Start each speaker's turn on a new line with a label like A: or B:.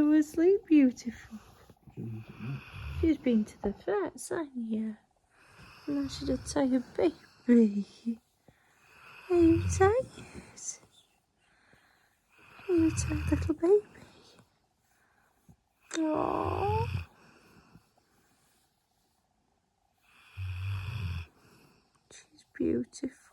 A: go asleep, beautiful. She's been to the vets, hasn't you? And I should have taken a baby. Are you tired? Are you tired, little baby? Aww. She's beautiful.